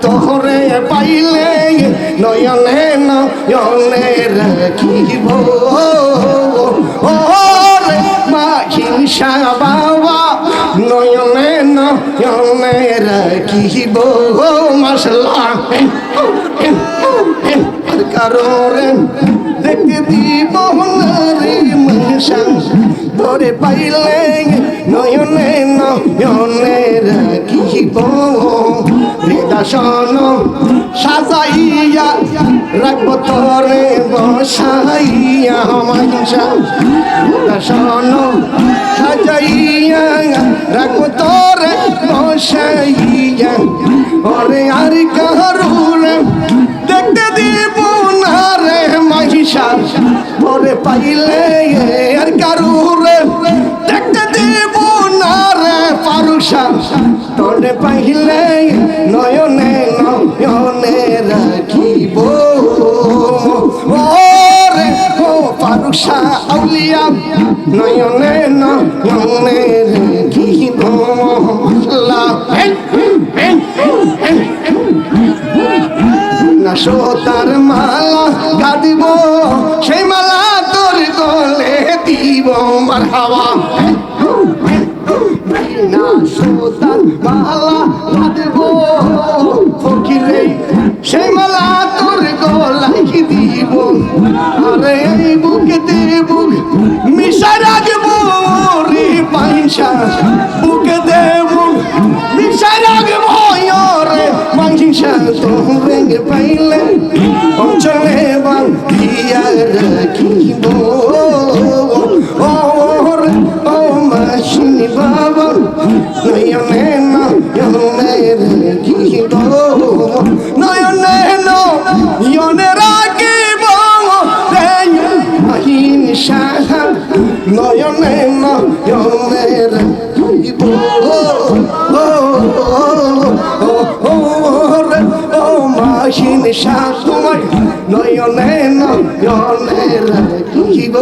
তোরে পাইলে নয়নে নয়নে রাখিব ওরে মাহিষা বাবা নয়নে নয়নে রাখিব মাশাআল্লাহ কারোরে দেখতে দিব না রে মহিষা তোরে পাইলে নয়নে নয়নে রাখিব হৃদয় সাজাইয়া রাখবো তোরে বসাইয়া মহিষা হৃদয় সাজাইয়া রাখবো তোরে বসাইয়া ওরে আর কারোরে দেখতে দিব না রে মহিষা তোরে পাইলে আর কারোরে দেখতে দিব না রে পারুষা তোরে পাইলে নয়নে নয়নে রাখিব ওরে ও পারুষা আউলিয়া নয়নে নয়নে রাখিব না সোতার মালা গাদিব সেই মালা তোর গলে দিব মারহাবা না সোতার মালা গাদিব ফকিরে সেই মালা তোর গলাই দিব আরে এই বুকে বুক মিশা রাখবো রে পাইসা বুকে বুক মিশা রাখবো রে মাইসা তোরে পাইলে অঞ্চলে বান্ধিয়া রাখিব ওরে ও মাসিনি বাবা নয়নে নয়নে রাখিব নয়নে নয়নে রাখিব রে মাহিষা নয়নে নয়নে রাখিব মাহিষা তোমার নয়নে নয়নে রাখিব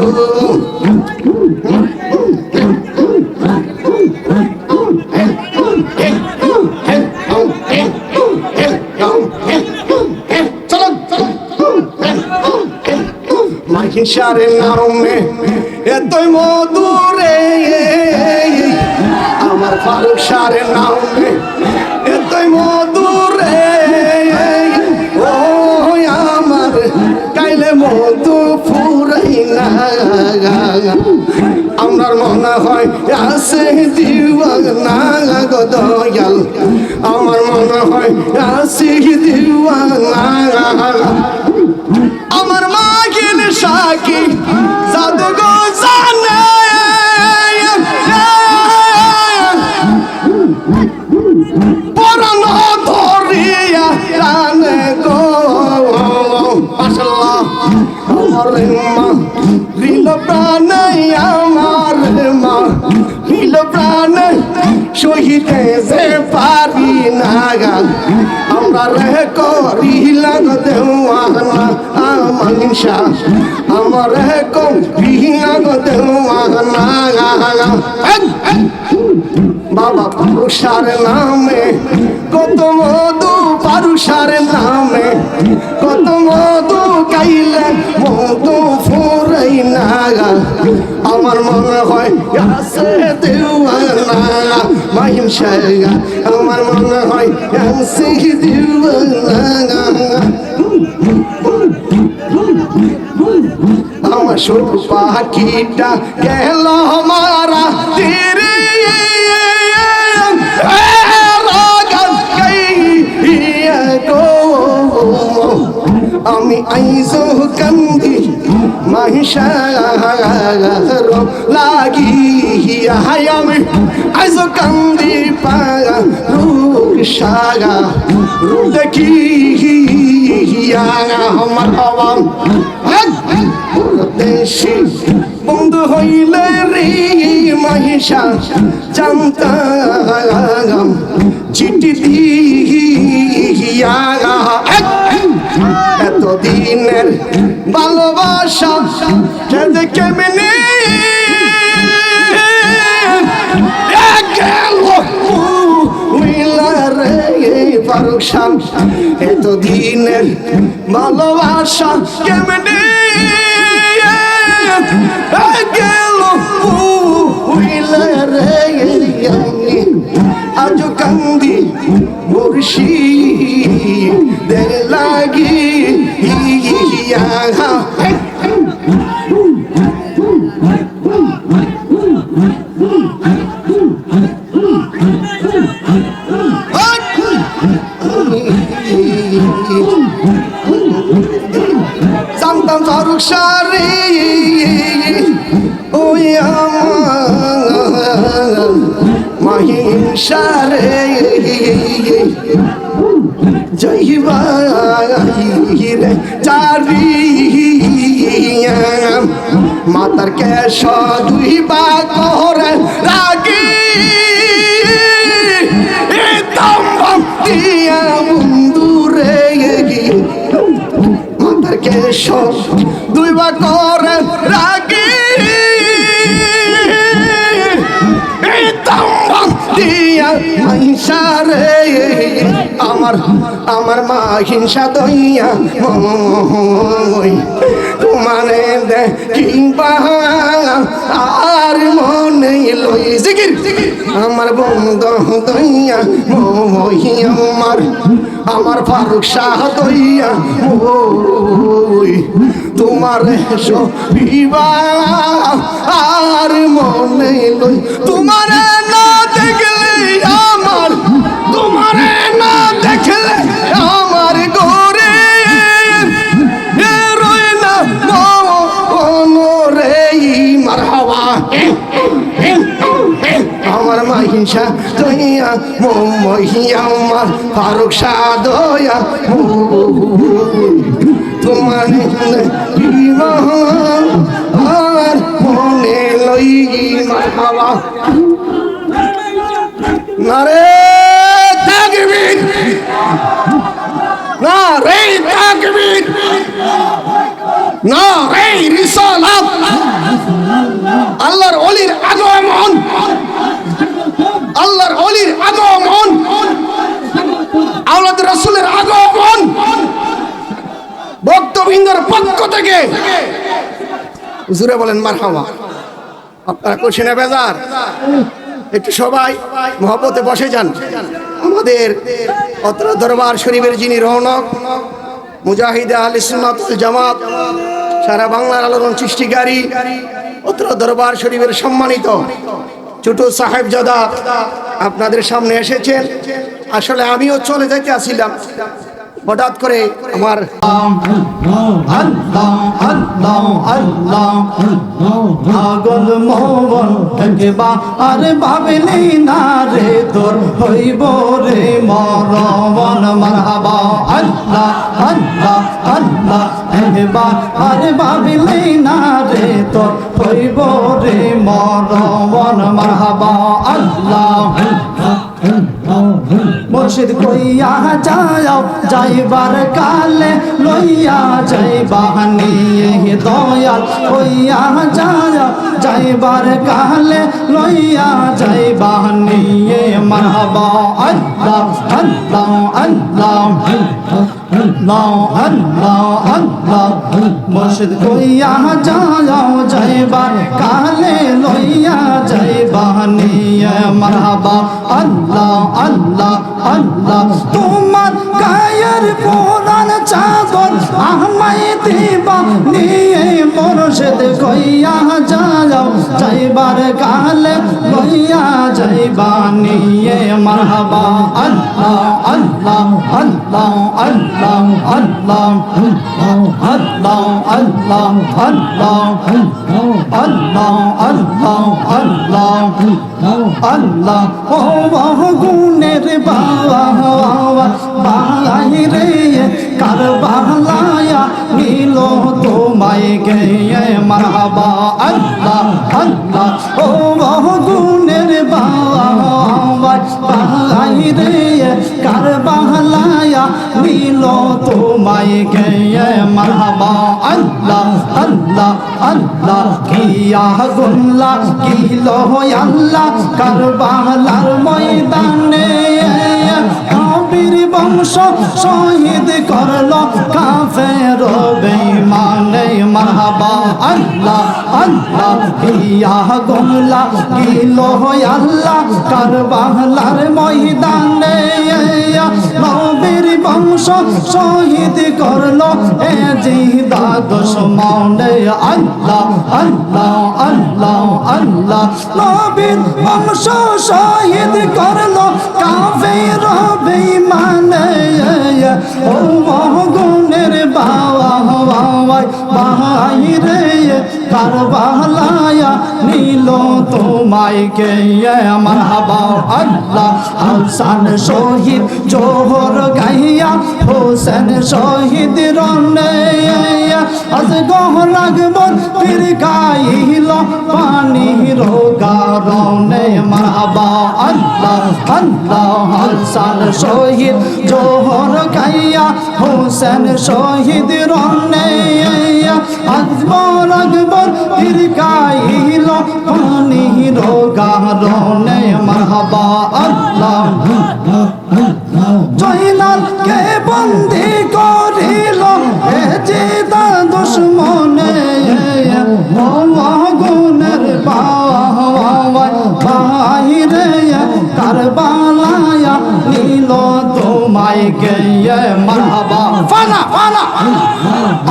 মাহিষার নামে এতই মধুরে আমার ফারুষার নামে এতই মধুরে ও আমার কাইলে মধু ফুরাই না আমার মনে হয় আছে দিওয়ানা গো দয়াল আমার মনে হয় আছে দিওয়ানা আমার মাগিন সাকি জাদু গো জানে পরাণ ধরিয়া জানে গো মাশাআল্লাহ আমার মা রিল প্রাণে আমার মা রিল প্রাণে শহীদে যে পারি না আমরা রে করিলা দেওয়ানা মাহিষা আমার করিলা দেওয়ানা বাবা পারুষার নামে কত মধু পারুষার নামে কত মধু কাইলে মধু ফুরাই না আমার মনে হয় আছে দেওয়ানা মাহিষা আমার মনে হয় আছে দেওয়ানা আমার ছোট পাখিটা গেল মারা তেরে আমি আইজো কান্দি মাহিষা লাগি আমি আইজো কান্দি পাগা রূপ সাগা রূপ দেখি আমার বাবা দেশি বন্ধু হইলে রে মাহিষা জানতাম চিঠি দিয়া এতদিনের ভালোবাসা যে কেমনে গেল মিলা রে পারু ফারুক এতদিনের ভালোবাসা কেমনে গেল উইলে রে আজ কান্দি মুর্শি দে লাগি জানতাম ফারুক সারে ওই আমার মহিষারে জয়বা রে চারি মাতার কেশ দুই বা করে রাগি দিয়া বন্ধুরে মাতার কেশ দুই বা করে রাগি দিয়া হিংসারে আমার মা হিংসা দইয়া তোমারে দেখিবা আর মনে লই জিকির আমার বন্ধু দইয়া আমার ফারুক শাহ দইয়া তোমার সবিবা আর মনে লই তোমারে না দেখলে আমার তোমারে না দেখলে আমার গোরে রই না মনোরে মারহাবা আমার মাহিষা দইয়া মহিয়া আমার ফারুক শাহ দয়া তোমার আর মনে লই মারহাবা নারে তাকবীর নারে তাকবীর নারে রিসালাত আল্লাহর ওলির আগমন আল্লাহর ওলির আগমন আওলাদ রাসূলের আগমন ভক্তবৃন্দর পক্ষ থেকে হুজুরে বলেন মারহাবা আপনারা খুশি না বেজার একটু সবাই মহব্বতে বসে যান আমাদের অত্র দরবার শরীফের যিনি রৌনক মুজাহিদে আহলে সুন্নাত ওয়াল জামাত সারা বাংলার আলোড়ন সৃষ্টিকারী অত্র দরবার শরীফের সম্মানিত ছোট সাহেবজাদা আপনাদের সামনে এসেছেন আসলে আমিও চলে যাইতে আসছিলাম হঠাৎ করে আমার পাগল মোহন একবার ভাবলি না রে তোর হইব রে মরণ মারহাবা আল্লাহ আল্লাহ আল্লাহ একবার ভাবলি না রে তোর হইব রে মরণ মারহাবা আল্লাহ মুর্শিদ কইয়া যাও যাইবার কালে লইয়া যাইবা নিয়ে দয়াল কইয়া যাও যাইবার কালে লইয়া যাইবা নিয়ে মারহাবা আল্লাহ আল্লাহ আল্লাহ আল্লাহ আল্লাহ আল্লাহ মুর্শিদ কইয়া যাও যাইবার কালে লইয়া যাইবা নিয়ে মারহাবা আল্লাহ আল্লাহ আল্লাহ তোমার গায়ের পুরান চাদর আমায় দিবা নিয়ে মুর্শিদ কইয়া যাও যাইবার কালে লইয়া যাইবা নিয়ে মারহাবা আল্লাহ আল্লাহ আল্লাহ আল্লাহ আল্লাহ আল্লাহ আল্লাহ আল্লাহ আল্লাহ আল্লাহ আল্লাহ আল্লাহ ও গুণের বাবা বাইরে কারবালায়া নীল তোমায় গেয়ে মারহাবা আল্লাহ আল্লাহ ও গুণের বাবা বাইরে কারবালায়া নীল তোমায় গেয়ে মারহাবা আল্লাহ আল্লাহ আল্লাহ কিয়া গুল্লা কিলো আল্লাহ কারবালার ময়দানে নবীর বংশ শহীদ করলো কাফের বেঈমানে মারহাবা আল্লাহ আল্লাহ ইয়া গুমলা গিলো আল্লাহ কারবালার ময়দানে নবীর বংশ শহীদ করলো এ জিদা দুশমনে আল্লাহ আল্লাহ আল্লাহ আল্লাহ নবীর বংশ শহীদ করলো কাফের বেঈমানে ও মহগুনের বাবা বাহিরে কারবালায়া নীল তোমায় কে মারহাবা আল্লাহ হাসান শহীদ জোহর গাইয়া হোসেন শহীদ রনে আজ গহরাগবর পীর গাইল পানির গারনে মারহাবা আল্লাহ আল্লাহ হাসান শহীদ জোহর গাইয়া হোসেন শহীদ রনে আজ গহরাগবর পীর গাইল পানির গারনে মারহাবা আল্লাহ জয়নাল কে বন্দি করিল এ জিদা দুশমনে গুণের বাহিরে কারবালায়া নীল তোমায় কে মারহাবা ফানা ফানা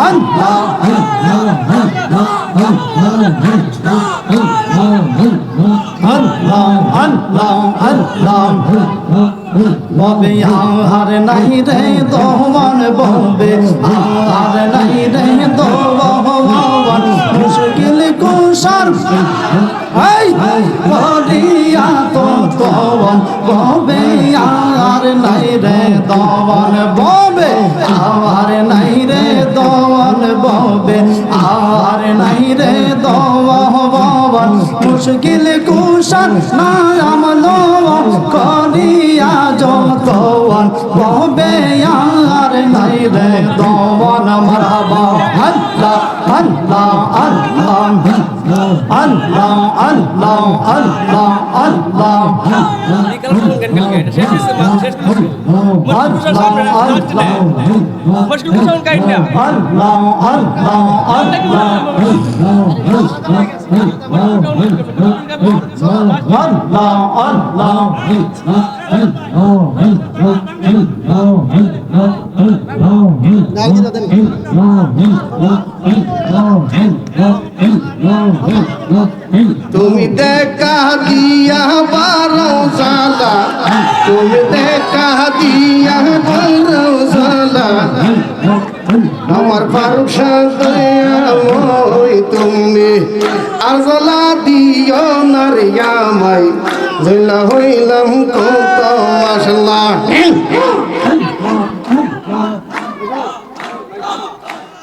আল্লাহ আল্লাহ আল্লাহ আল্লাহ ববে আর নাই রে দোমন ববে আর নাই রে দোমন মুশকিল কুশার এই বলিয়া তো দোমন ববে আর নাই রে দোমন ববে আর নাই রে দোমন ববে আর নাই রে দোমন মুশকিল কুশার না আমলো করিয়া যতন ববে আর নাই রে দোমন মারহাবা আল্লাহ আল্লাহ আল্লাহ আল্লাহ আল্লাহ আল্লাহ আল্লাহ তুমি দেখা দিয়া বারো জালা তুমি দেখা দিয়া বারো জালা আমার ফারুক সাদয়াময় তুমি আজলা দিও নারিয়ামাই জইলা হইলাম কত মাশাআল্লাহ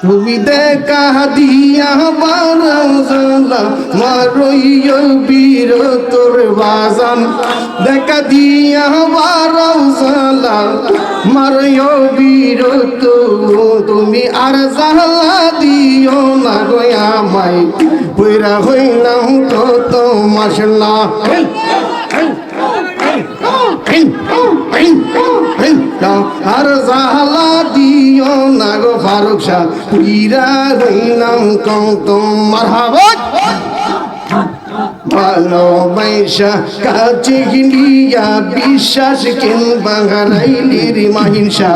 তুমি দেখা দিয়া বারোজলা মারইয় বীর তোর বাজান দেখা দিয়া বারোজলা মারইয় বীর তো তুমি আর জালা দিও না গয়া মাই পয়রা হইলাম কত মাশাআল্লাহ আর জালা দিও না গো ফারুক শাহ পীরা হইলাম কত মারহাবা ভালোবাসা কাছে গিলিয়া বিশ্বাস কিংবা হারাইলির মাহিংসা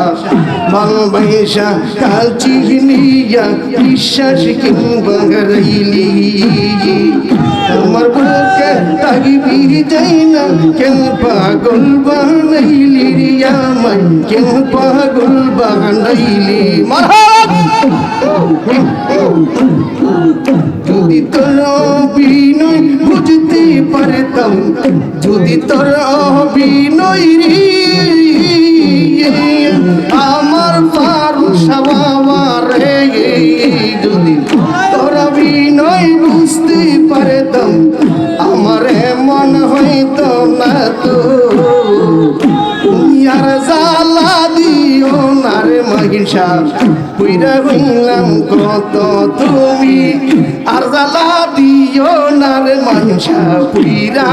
ভালোবাসা কাছে গিলিয়া বিশ্বাস কিংবা হারাইলি তোমার বুকে তাগিবি যাই না কেন পাগল বানাইলি রিয়ামাই কেন পাগল বানাইলি যদি তোর অভিনয় বুঝতে পারতাম যদি তোর অভিনয় আমার ফারুক সাবাবার যদি তোর অভিনয় বুঝতে পারতাম আমার মন হইতো না তো আর জালা দিও না রে মাহিষা পুইরা হইলাম কত তুমি আর জ্বালা দিও না রে মাহিষা পুইরা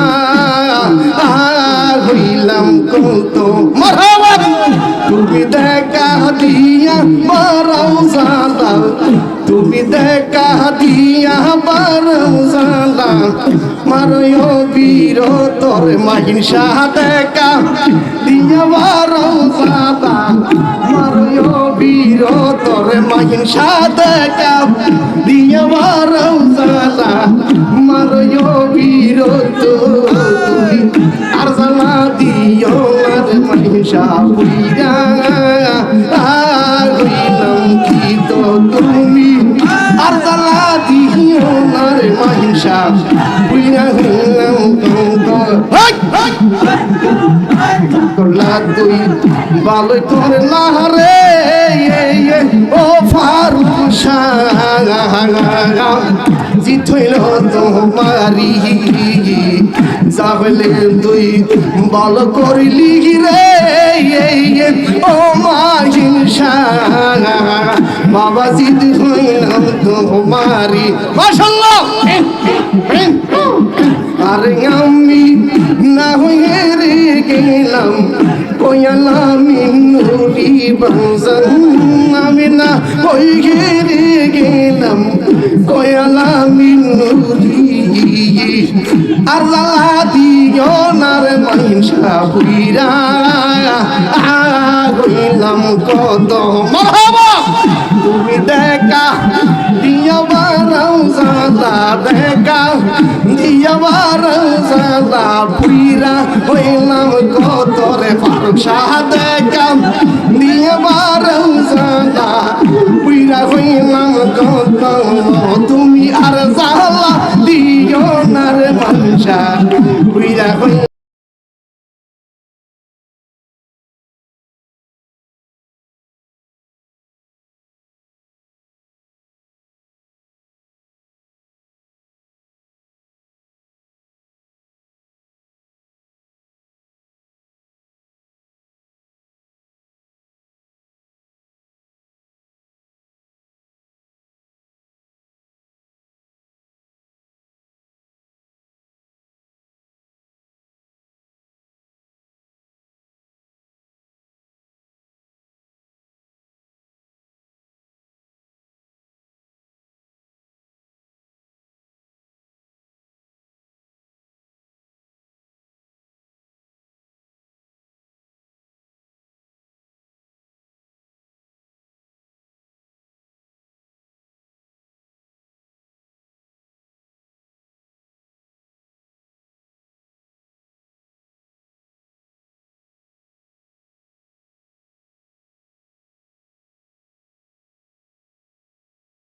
হইলাম কত মারহাবা তুমি দেখা দিয়া বারাও জ্বালা তুমি দেখা দিয়া বারাও জ্বালা মারো বীর তোর মাহিষা দেখা দিয়া বারাও জ্বালা মারো বীর তোর মাহিষা দেখা দিয়া বারাও জ্বালা মারো বীর তুমি আর জ্বালা দিও আর মাহিষা পুইরা হইলাম কি তো তুমি আর জ্বালা দিও আর মাহিষা পুইরা হইলাম করলা তুই ভালো করলা রে ও ফারুক জিত হইল তোমারি যাবলে তুই ভালো করলি রে ও মাহিষা বাবা জিত হইলাম তোমারি মাশাআল্লাহ আরে আমি না হয়ে রে গেলাম কোয়ালা মিনুরি বাজান আমি না হয়ে রে গেলাম কোয়ালা মিনুরি আর লালা দিও না রে মাহিষা পুইরা হইলাম কত মারহাবা তুমি দেখা দিয়া বারাও জ্বালা দেখা দিয়া বারাও জ্বালা পুইরা হইলাম কত রে ফারুক শাহ দেখা দিয়া